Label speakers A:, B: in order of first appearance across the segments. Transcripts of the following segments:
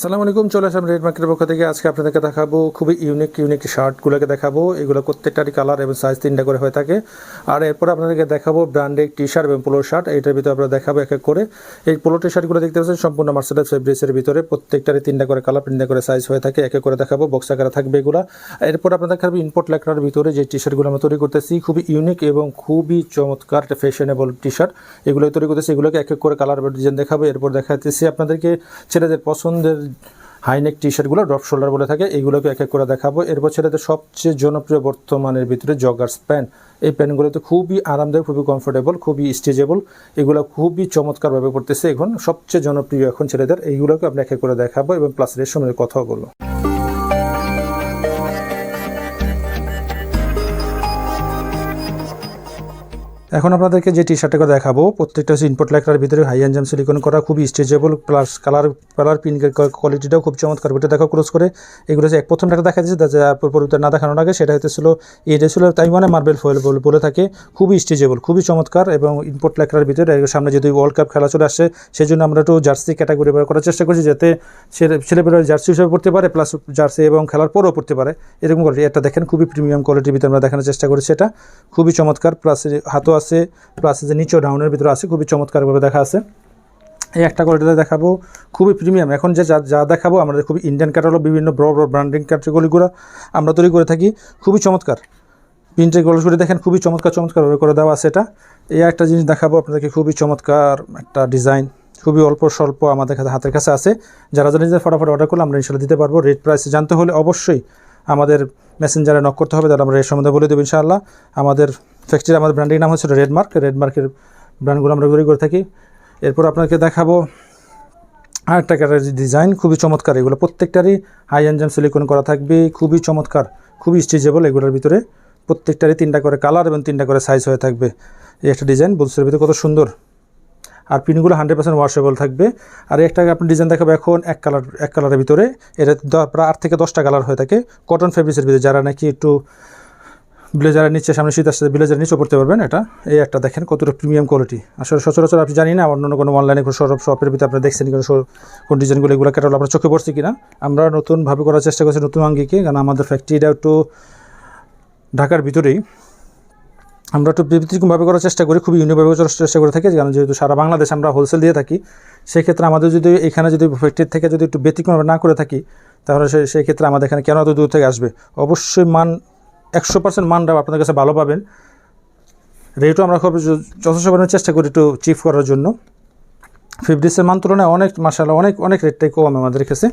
A: আসসালামু আলাইকুম, চলে আসলাম রেড মার্কেটের পক্ষ থেকে। আজকে আপনাদেরকে দেখাবো খুবই ইউনিক শার্টগুলোকে দেখাবো। এগুলো প্রত্যেকটারই কালার এবং সাইজ 3টা করে হয়ে থাকে। আর এরপর আপনাদেরকে দেখাবো ব্র্যান্ডেড টি শার্ট এবং পোলো শার্ট। এটার ভিতরে আমরা দেখাবো এক এক করে। এই পোলো টি শার্টগুলো দেখতে পাচ্ছেন সম্পূর্ণ মার্সেলাইজ ফেব্রিক্সের ভিতরে, প্রত্যেকটারই 3টা করে কালার, 3টা করে সাইজ হয়ে থাকে। এক এক করে দেখাবো, বক্স আকারে থাকবে এগুলো। এরপর আপনাদের দেখাবো ইম্পোর্ট লেখার ভিতরে যে টি শার্টগুলো আমরা তৈরি করতেছি, খুবই ইউনিক এবং খুবই চমৎকার একটা ফ্যাশনেবল টি শার্ট এগুলো তৈরি করতেছি। এগুলোকে এক এক করে কালার বা ডিজাইন দেখাবো। এরপর দেখাতেছি আপনাদেরকে ছেলেদের পছন্দের হাইনেক টি শার্টগুলো, ড্রপ শোল্ডার বলে থাকে, এইগুলোকে এক এক করে দেখাবো। এরপর ছেলেদের সবচেয়ে জনপ্রিয় বর্তমানের ভিতরে জগার্স প্যান্ট। এই প্যান্টগুলোতে খুবই আরামদায়ক, খুবই কমফোর্টেবল, খুবই স্ট্রেচেবল, এগুলো খুবই চমৎকারভাবে পড়তেছে। এখন সবচেয়ে জনপ্রিয় এখন ছেলেদের এইগুলোকে আমরা এক এক করে দেখাবো এবং প্লাস রেশমের কথাও বলবো। এখন আপনাদেরকে যে টি শার্টটা দেখাবো প্রত্যেকটা হচ্ছে ইম্পোর্ট লেখার ভিতরে হাই এনজাম সিলিকন করা, খুবই স্ট্রেচেবল, প্লাস কালার প্রিন্টের কোয়ালিটিটাও খুব চমৎকার। ওটা দেখা ক্লোজ করে এগুলো যে প্রথমটা দেখা যাচ্ছে পরবর্তী না দেখানোর আগে, সেটা হতেছিল এটা ছিল তাইওয়ানে মার্বেল ফয়েল বলে থাকে, খুবই স্ট্রেচেবল, খুবই চমৎকার এবং ইম্পোর্ট লেখার ভিতরে। সামনে যদি ওয়ার্ল্ড কাপ খেলা চলে আসছে, সেই জন্য আমরা একটু জার্সি ক্যাটাগরি করার চেষ্টা করছি, যাতে ছেলেপেলেরা জার্সি হিসেবে পড়তে পারে, প্লাস জার্সি এবং খেলার পরেও পড়তে পারে এরকম কোয়ালিটি। এটা দেখেন খুবই প্রিমিয়াম কোয়ালিটির ভিতরে আমরা দেখানোর চেষ্টা করেছি। এটা খুবই চমৎকার, প্লাস হাতও আছে, প্লাস যে নিচেও ডাউনের ভিতরে আছে, খুবই চমৎকারভাবে দেখা আছে। এই একটা কোয়ালিটিতে দেখাবো, খুবই প্রিমিয়াম। এখন যে যা দেখাবো আমাদের খুবই ইন্ডিয়ান ক্যাটালগ, বিভিন্ন বড় ব্র্যান্ডিং ক্যাটাগরিগুলো আমরা তৈরি করে থাকি, খুবই চমৎকার। প্রিন্টের কোয়ালিটি দেখেন খুবই চমৎকারভাবে করে দেওয়া আছে। এটা এই একটা জিনিস দেখাবো আপনাদেরকে, খুবই চমৎকার একটা ডিজাইন, খুবই অল্প স্বল্প আমাদের হাতের কাছে আছে। যারা নিজেদের ফটাফট অর্ডার করলে আমরা ইনশাআল্লাহ দিতে পারবো। রেট প্রাইস জানতে হলে অবশ্যই আমাদের মেসেঞ্জারে নক করতে হবে, তাহলে আমরা রেট সম্বন্ধে বলে দেবো ইনশাআল্লাহ। আমাদের ফ্যাক্টরি, আমাদের ব্র্যান্ডের নাম হচ্ছে রেড মার্কের ব্র্যান্ডগুলো আমরা তৈরি করে থাকি। এরপর আপনাকে দেখাবো আরেকটা ক্যাটাগরি ডিজাইন, খুবই চমৎকার। এগুলো প্রত্যেকটারই হাই এনজাম সিলিকন করা থাকবে, খুবই চমৎকার, খুবই স্ট্রেচেবল। এগুলোর ভিতরে প্রত্যেকটারই 3টা করে কালার এবং 3টা করে সাইজ হয়ে থাকবে। এই একটা ডিজাইন বুলসের ভিতরে কত সুন্দর, আর পিনগুলো 100% ওয়াশেবল থাকবে। আর একটা আপনি ডিজাইন দেখাবো এখন এক কালারের ভিতরে, এটা প্রায় 8 থেকে 10টা কালার হয়ে থাকে কটন ফেব্রিক্সের ভিতরে। যারা নাকি একটু ব্লেজারের নিচে, সামনে শীত আসছে, ব্লেজারের নিচেও পড়তে পারবেন। এটা এই একটা দেখেন কতটা প্রিমিয়াম কোয়ালিটি। আসলে সচরাচর আপনি জানি না অন্য কোনো অনলাইনে শপের ভিতরে আপনারা দেখছেন কিনা, কোন ডিজাইনগুলো এগুলো ক্যাটালগ আপনার চোখে পড়ছে কিনা। আমরা নতুনভাবে করার চেষ্টা করছি, নতুন আঙ্গিকে, কারণ আমাদের ফ্যাক্টরিটা একটু ঢাকার ভিতরেই, আমরা একটু ব্যতিক্রমভাবে করার চেষ্টা করি, খুবই ইউনিকভাবে করার চেষ্টা করে থাকি। কারণ যেহেতু সারা বাংলাদেশ আমরা হোলসেল দিয়ে থাকি, সেক্ষেত্রে আমাদের যদি এখানে যদি ফ্যাক্টরি থেকে যদি একটু ব্যতিক্রমভাবে না করে থাকি, তাহলে সেই ক্ষেত্রে আমাদের এখানে কেন এত দূর থেকে আসবে। অবশ্যই মান 100% মানটা আপনাদের কাছে ভালো পাবেন। রেটও আমরা খুব যথেষ্ট পরিমাণে চেষ্টা করি একটু চিপ করার জন্য। ফেব্রিক্সের মান তুলনায় অনেক মাশাআল্লাহ অনেক রেটটাই কম আমাদের কাছে।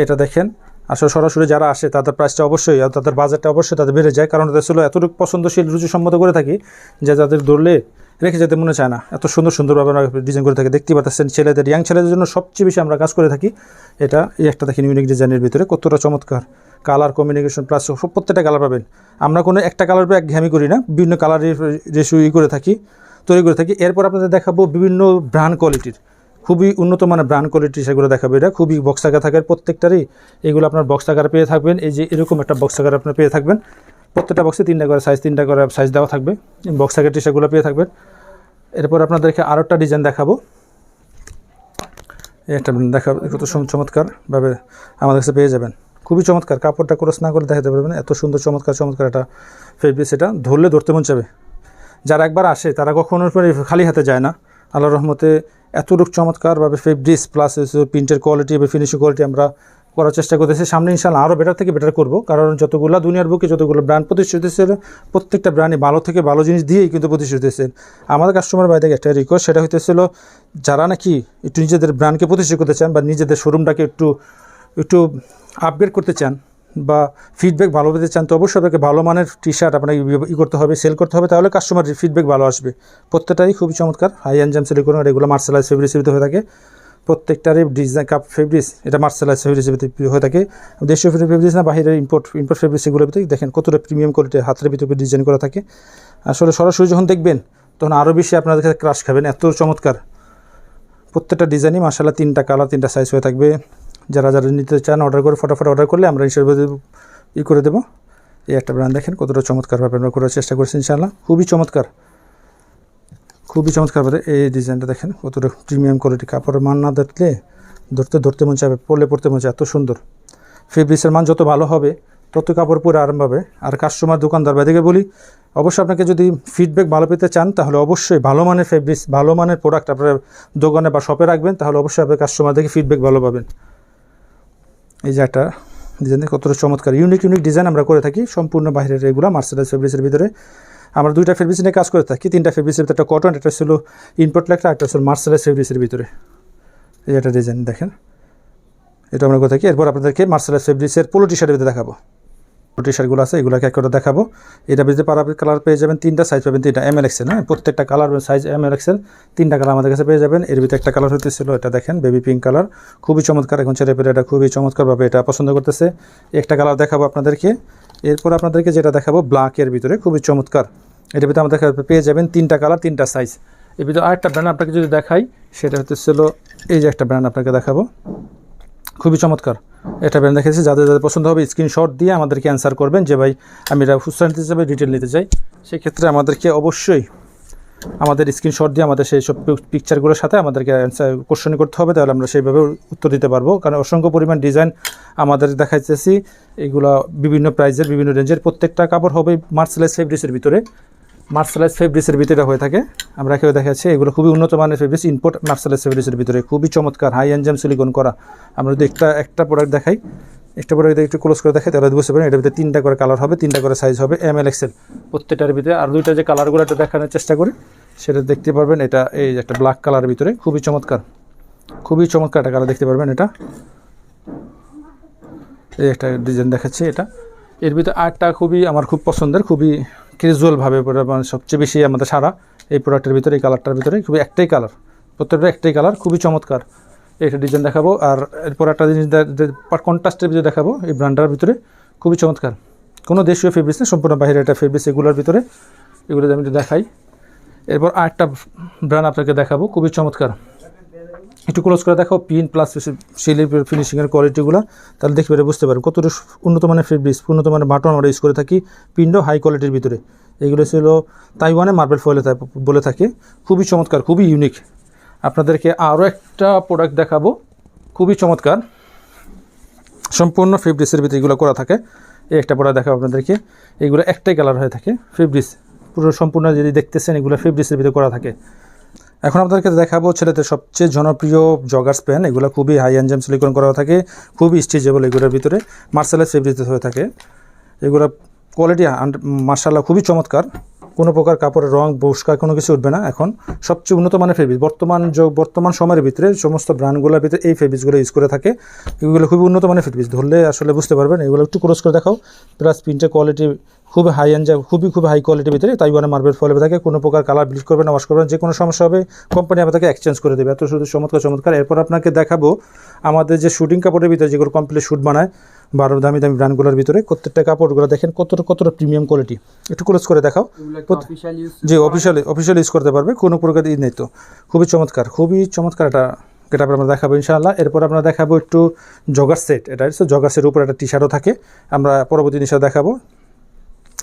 A: এটা দেখেন, আসলে সরাসরি যারা আসে তাদের প্রাইসটা অবশ্যই, তাদের বাজেটটা অবশ্যই তাদের বেড়ে যায়, কারণ এটা ছিল এতটুকু পছন্দশীল, রুচিসম্মত করে থাকি যে যাদের ধরলে রেখে যেতে মনে চায় না। এত সুন্দরভাবে আমরা ডিজাইন করে থাকি, দেখতে পাচ্ছেন। ছেলেদের, ইয়াং ছেলেদের জন্য সবচেয়ে বেশি আমরা কাজ করে থাকি। এটা এই একটা দেখেন ইউনিক ডিজাইনের ভিতরে কতটা চমৎকার, কালার কম্বিনেশন প্লাস প্রত্যেকটা কালার পাবেন। আমরা কোনো একটা কালার এক ঘ্যামি করি না, বিভিন্ন কালারের রেশিও তৈরি করে থাকি। এরপর আপনাদের দেখাবো বিভিন্ন ব্র্যান্ড কোয়ালিটির, খুবই উন্নত মানের ব্র্যান্ড কোয়ালিটি, সেগুলো দেখাবো। এটা খুবই বক্স আকার থাকে প্রত্যেকটারই, এগুলো আপনার বক্স আকারে পেয়ে থাকবেন। এই যে এরকম একটা বক্স আকার আপনার পেয়ে থাকবেন, প্রত্যেকটা বক্সে 3টা করে সাইজ দেওয়া থাকবে, বক্স আকার টি শার্টগুলো পেয়ে থাকবেন। এরপর আপনাদেরকে আরও একটা ডিজাইন দেখাবো, একটা দেখাবো, কত চমৎকারভাবে আমাদের কাছে পেয়ে যাবেন। খুবই চমৎকার, কাপড়টা ক্রস না করে দেখাতে পারবেন, এত সুন্দর চমৎকার একটা ফেব্রিক্স। এটা ধরতে মন চাবে। যারা একবার আসে তারা কখনো খালি হাতে যায় না। আল্লাহর রহমতে এতটুকু চমৎকারভাবে ফেব্রিক্স প্লাস প্রিন্টের কোয়ালিটি এবং ফিনিশিং কোয়ালিটি আমরা করার চেষ্টা করতেছি। সামনে ইনশাআল্লাহ আরও বেটার থেকে বেটার করবো, কারণ যতগুলো দুনিয়ার বুকে যতগুলো ব্র্যান্ড প্রতিষ্ঠিত হয়েছে, প্রত্যেকটা ব্র্যান্ডে ভালো থেকে ভালো জিনিস দিয়েই কিন্তু প্রতিষ্ঠিত হয়েছে। আমাদের কাস্টমার বাইরে একটা রিকোয়েস্ট, সেটা হইতেছিল যারা নাকি একটু নিজেদের ব্র্যান্ডকে প্রতিষ্ঠিত করতে চান বা নিজেদের শোরুমটাকে একটু আপগ্রেড করতে চান বা ফিডব্যাক ভালো পেতে চান, তো অবশ্যই আপনাকে ভালো মানের টি শার্ট আপনাকে করতে হবে, সেল করতে হবে, তাহলে কাস্টমার ফিডব্যাক ভালো আসবে। প্রত্যেকটাই খুবই চমৎকার, হাই এনজাম সিলিকন, আর এগুলো মার্সেলাইজ ফেব্রিক্সের ভিতরে হয়ে থাকে। প্রত্যেকটারই ডিজাইন কাপ ফেব্রিক্স, এটা মার্সেলাইজ ফেব্রিক্সের ভিতরে হয়ে থাকে। দেশীয় ফেব্রিক্স না, বাহিরের ইম্পোর্ট ফেব্রিক্স, এগুলোর ভিতরে দেখেন কতটা প্রিমিয়াম কোয়ালিটি হাতের ভিতরে ডিজাইন করা থাকে। আসলে সরাসরি যখন দেখবেন তখন আরও বেশি আপনাদের কাছে ক্রাশ খাবেন, এত চমৎকার। প্রত্যেকটা ডিজাইনই মাশাআল্লাহ 3টা কালার 3টা সাইজ হয়ে থাকবে। যারা নিতে চান অর্ডার করে ফটাফট অর্ডার করলে আমরা হিসেবে করে দেবো। এই একটা ব্র্যান্ড দেখেন কতটা চমৎকারভাবে আমরা করার চেষ্টা করছি ইনশাআল্লাহ, খুবই চমৎকার। এই ডিজাইনটা দেখেন কতটা প্রিমিয়াম কোয়ালিটি। কাপড়ের মান না দেখলে ধরতে ধরতে মন চাবে, পড়তে মন চায়, এত সুন্দর। ফেব্রিক্সের মান যত ভালো হবে তত কাপড় পরে আরাম পাবে। আর কাস্টমার দোকানদার ভাইদেরকে বলি, অবশ্যই আপনাকে যদি ফিডব্যাক ভালো পেতে চান তাহলে অবশ্যই ভালো মানের ফেব্রিক্স, ভালো মানের প্রোডাক্ট আপনার দোকানে বা শপে রাখবেন, তাহলে অবশ্যই আপনার কাস্টমার থেকে ফিডব্যাক ভালো পাবেন। এই যে একটা ডিজাইন কতটা চমৎকার, ইউনিক ডিজাইন আমরা করে থাকি সম্পূর্ণ বাইরের এগুলো মার্সেলাইজ ফেব্রিক্সের ভিতরে। আমরা 2টা ফেব্রিক্স নিয়ে কাজ করে থাকি, 3টা ফেব্রিক্সের ভিতরে, একটা কটন, একটা ছিল ইম্পোর্ট লেখা, একটা ছিল মার্সেলাইজ ফেব্রিক্সের ভিতরে। এই একটা ডিজাইন দেখেন, এটা আমরা করে থাকি। এরপর আপনাদেরকে মার্সেলাইজ ফেব্রিক্সের পোলো টি শার্টের ভিতরে দেখাবো। পোলো টি শার্টগুলো আছে, এগুলোকে এক করে দেখাবো। এটা ভিতরে কালার পেয়ে যাবেন 3টা, সাইজ পাবেন 3টা, ML XL, হ্যাঁ, প্রত্যেকটা কালার সাইজ ML XL, 3টা কালার আমাদের কাছে পেয়ে যাবেন। এর ভিতরে একটা কালার হতেছিল, এটা দেখেন বেবি পিঙ্ক কালার, খুবই চমৎকার। এখন ছেলেপেলে এটা খুবই চমৎকারভাবে এটা পছন্দ করতেছে। একটা কালার দেখাবো আপনাদেরকে। এরপর আপনাদেরকে যেটা দেখাবো ব্ল্যাকের ভিতরে, খুবই চমৎকার। এটার ভিতরে আমাদের পেয়ে যাবেন 3টা কালার, 3টা সাইজ। এর ভিতরে আরেকটা ব্র্যান্ড আপনাকে যদি দেখাই, সেটা হতেছিল এই যে একটা ব্র্যান্ড আপনাকে দেখাবো, খুবই চমৎকার। এটা ব্র্যান্ড দেখেছি, যাদের যাদের পছন্দ হবে স্ক্রিনশট দিয়ে আমাদেরকে অ্যান্সার করবেন যে ভাই আমি এটা খুচরা নিতে চাই, ডিটেল নিতে চাই। সেক্ষেত্রে আমাদেরকে অবশ্যই আমাদের স্ক্রিনশট দিয়ে আমাদের সেই সব পিকচারগুলোর সাথে আমাদেরকে অ্যান্সার কোশ্চেন করতে হবে, তাহলে আমরা সেইভাবে উত্তর দিতে পারবো। কারণ অসংখ্য পরিমাণ ডিজাইন আমাদের দেখাইতেছি, এগুলো বিভিন্ন প্রাইজের, বিভিন্ন রেঞ্জের। প্রত্যেকটা কাপড় হবে মার্সেলাইজ ফেব্রিক্সের ভিতরে, মার্সেলাইজ ফেব্রিক্সের ভিতরে হয়ে থাকে। আমরা কেউ দেখাচ্ছি এগুলো খুবই উন্নত মানের ফেব্রিক্স, ইম্পোর্ট মার্সেলাইজ ফেব্রিক্সের ভিতরে, খুবই চমৎকার, হাই এনজাম সিলিকন করা। আমরা যদি একটা প্রোডাক্ট দেখাই, একটা প্রোডাক্ট একটু ক্লোজ করে দেখাই, তাহলে বুঝতে পারেন। এটার ভিতরে 3টা করে কালার হবে, 3টা করে সাইজ হবে, ML XL প্রত্যেকটার ভিতরে। আর 2টা যে কালারগুলো একটা দেখানোর চেষ্টা করি, সেটা দেখতে পারবেন। এটা এই একটা ব্ল্যাক কালারের ভিতরে, খুবই চমৎকার, খুবই চমৎকার একটা কালার দেখতে পারবেন। এটা এই একটা ডিজাইন দেখাচ্ছি। এটা এর ভিতরে আরেকটা খুবই আমার খুব পছন্দের, খুবই ক্যাজুয়ালভাবে মানে সবচেয়ে বেশি আমাদের সারা এই প্রোডাক্টের ভিতরে, এই কালারটার ভিতরে, খুবই একটাই কালার, প্রত্যেকটা একটাই কালার, খুবই চমৎকার। একটা ডিজাইন দেখাবো। আর এরপর একটা জিনিস কন্ট্রাস্টের ভিতরে দেখাবো, এই ব্র্যান্ডটার ভিতরে খুবই চমৎকার। কোনো দেশীয় ফেব্রিক্স না, সম্পূর্ণ বাইরের একটা ফেব্রিক্স এগুলোর ভিতরে, এগুলো আমি দেখাই। এরপর আরেকটা ব্র্যান্ড আপনাকে দেখাবো, খুবই চমৎকার। একটু ক্লোজ করে দেখাও, পিন প্লাস শিলের ফিনিশিংয়ের কোয়ালিটিগুলো, তাহলে দেখবে বুঝতে পারবেন কতটা উন্নত মানের ফেব্রিক্স, উন্নত মানের বাটন আমরা ইউজ করে থাকি, পিনও হাই কোয়ালিটির ভিতরে। এগুলো ছিল তাইওয়ানে মার্বেল ফয়েলে বলে থাকে, খুবই চমৎকার, খুবই ইউনিক। আপনাদেরকে আরও একটা প্রোডাক্ট দেখাবো, খুবই চমৎকার, সম্পূর্ণ ফেব্রিক্সের ভিতরে এগুলো করা থাকে। এই একটা প্রোডাক্ট দেখাবো আপনাদেরকে, এগুলো একটাই কালার হয়ে থাকে, ফেব্রিক্স পুরো সম্পূর্ণ যদি দেখতেছেন এগুলো ফেব্রিক্সের ভিতরে করা থাকে। এখন আপনাদেরকে দেখাবো ছেলেদের সবচেয়ে জনপ্রিয় জগার্স প্যান্ট, এগুলো খুবই হাই এনজাম সিলিকন করা থাকে, খুবই স্ট্রেচেবল, এগুলোর ভিতরে মার্সেলাইজ ফেব্রিক্স হয়ে থাকে। এগুলো কোয়ালিটি মাশাআল্লাহ খুবই চমৎকার, কোনো প্রকার কাপড়ের রং বস্কা কোনো কিছু উঠবে না। এখন সবচেয়ে উন্নত মানের ফেব্রিক্স বর্তমান সময়ের ভিতরে সমস্ত ব্র্যান্ডগুলোর ভিতরে এই ফেব্রিক্সগুলো ইউজ করে থাকে। এগুলো খুবই উন্নত মানের ফেব্রিক্স, ধরলে আসলে বুঝতে পারবেন। এগুলো একটু ক্রস করে দেখাও, প্লাস প্রিন্টের কোয়ালিটি খুব হাই এনজাম, খুবই হাই কোয়ালিটির ভিতরে, তাই মার্বেল ফলে থাকে, কোনো প্রকার কালার ব্লিচ করবে না, ওয়াশ করবেন, যে কোনো সমস্যা হবে কোম্পানি আপনাকে এক্সচেঞ্জ করে দেবে। এত শুধু চমৎকার। এরপর আপনাকে দেখাবো আমাদের যে শুটিং কাপড়ের ভিতরে যেগুলো কমপ্লিট শ্যুট বানায়, দামি ব্র্যান্ডগুলোর ভিতরে প্রত্যেকটা কাপড়গুলো দেখেন কতটা প্রিমিয়াম কোয়ালিটি। একটু ক্লোজ করে দেখাও, যে অফিসিয়াল ইউজ করতে পারবে, কোনো প্রকার নেই। তো খুবই চমৎকার এটা আমরা দেখাবো ইনশাআল্লাহ। এরপর আমরা দেখাবো একটু জগার সেট, এটা হচ্ছে জগার সেটের উপরে একটা টি শার্টও থাকে, আমরা পরবর্তী জিনিসটা দেখাবো।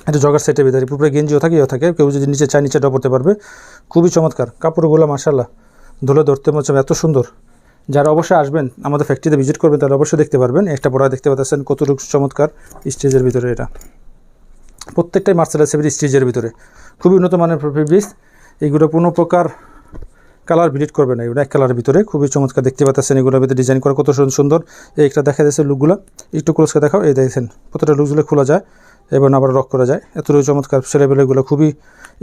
A: এটা জগার সেটের ভিতরে উপরে গেঞ্জিও থাকে, কেউ যদি নিচে চায় নিচেটাও পরতে পারবে, খুবই চমৎকার কাপড়গুলো মাশাআল্লাহ, ধুলে ধরতে মনে এত সুন্দর। যারা অবশ্যই আসবেন আমাদের ফ্যাক্টরিতে ভিজিট করবেন তারা অবশ্যই দেখতে পারবেন। একটা পড়া দেখতে পাচ্ছেন কতটুকু চমৎকার স্টেজের ভিতরে, এটা প্রত্যেকটাই মার্সেলাইজ ফেব্রিক্স স্টেজের ভিতরে, খুবই উন্নত মানের ফেব্রিক্স। এইগুলো কোনো প্রকার কালার ব্লিড করবে না, এগুলো এক কালারের ভিতরে, খুবই চমৎকার দেখতে পাচ্ছেন। এগুলোর ভিতরে ডিজাইন করা কত সুন্দর। এই একটা দেখা যাচ্ছে লুকগুলো, একটু ক্লোজ করে দেখাও। এই দেখেন কতটা লুকগুলো খোলা যায় এবং আবার রক করা যায়, এতটুকু চমৎকার। ছেলেবেলেগুলো খুবই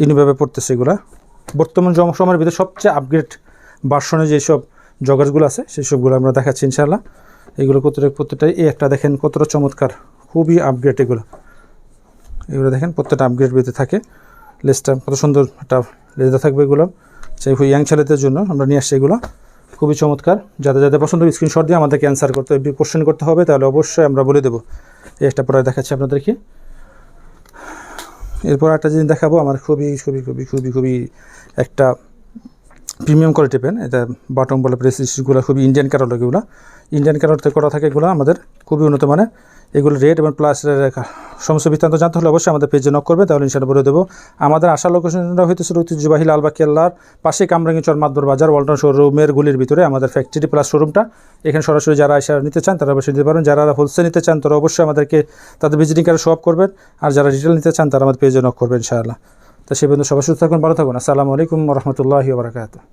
A: ইউনিকভাবে পড়তেছে। এগুলো বর্তমান সময়ের ভিতরে সবচেয়ে আপগ্রেড ভার্সনে যেসব জগার্সগুলো আছে সেই সবগুলো আমরা দেখাচ্ছি ইনশাআল্লাহ। এগুলো প্রত্যেকটাই এই একটা দেখেন কতটা চমৎকার, খুবই আপগ্রেড। এগুলো দেখেন প্রত্যেকটা আপগ্রেড ভিতরে থাকে। লেসটা কত সুন্দর একটা লেজা থাকবে, এগুলো সেই ইয়াং ছেলেদের জন্য আমরা নিয়ে আসছি। এগুলো খুবই চমৎকার, যাদের পছন্দ স্ক্রিনশট দিয়ে আমাদেরকে অ্যান্সার করতে কোশ্চেন করতে হবে, তাহলে অবশ্যই আমরা বলে দেবো। এই একটা পরে দেখাচ্ছি আপনাদেরকে। এরপর একটা জিনিস দেখাবো, আমার খুবই একটা প্রিমিয়াম কোয়ালিটি পেন। এটা বাটন বলে প্রেসিসগুলো খুবই ইন্ডিয়ান ক্যারট, এগুলো ইন্ডিয়ান ক্যারটতে করা থাকে, এগুলো আমাদের খুবই উন্নত মানের। এগুলো রেট এবং প্লাস সমস্ত বৃত্তান্ত জানতে হলে অবশ্যই আমাদের পেজে নক করবে, তাহলে ইনশাআল্লাহ বলে দেবো। আমাদের আসার লোকেশনটা হইতেছিল ঐতিহ্যবাহী লালবাগ কেল্লার পাশে কামরাঙ্গীচর মাতবর বাজার ওয়ালটন শোরুমের গুলির ভিতরে আমাদের ফ্যাক্টরি প্লাস শোরুমটা। এখানে সরাসরি যারা এসে নিতে চান তারা অবশ্যই নিতে পারবেন। যারা হোলসেল নিতে চান তারা অবশ্যই আমাদেরকে তাদের ভিজিটিং কার্ডে শো আপ করবেন, আর যারা রিটেল নিতে চান তারা আমাদের পেজে নক করবেন ইনশাআল্লাহ। তো সে পর্যন্ত সবাই সুস্থ থাকুন, ভালো থাকুন। আসসালামু আলাইকুম ওয়া রাহমাতুল্লাহি ওয়া বারাকাতুহু।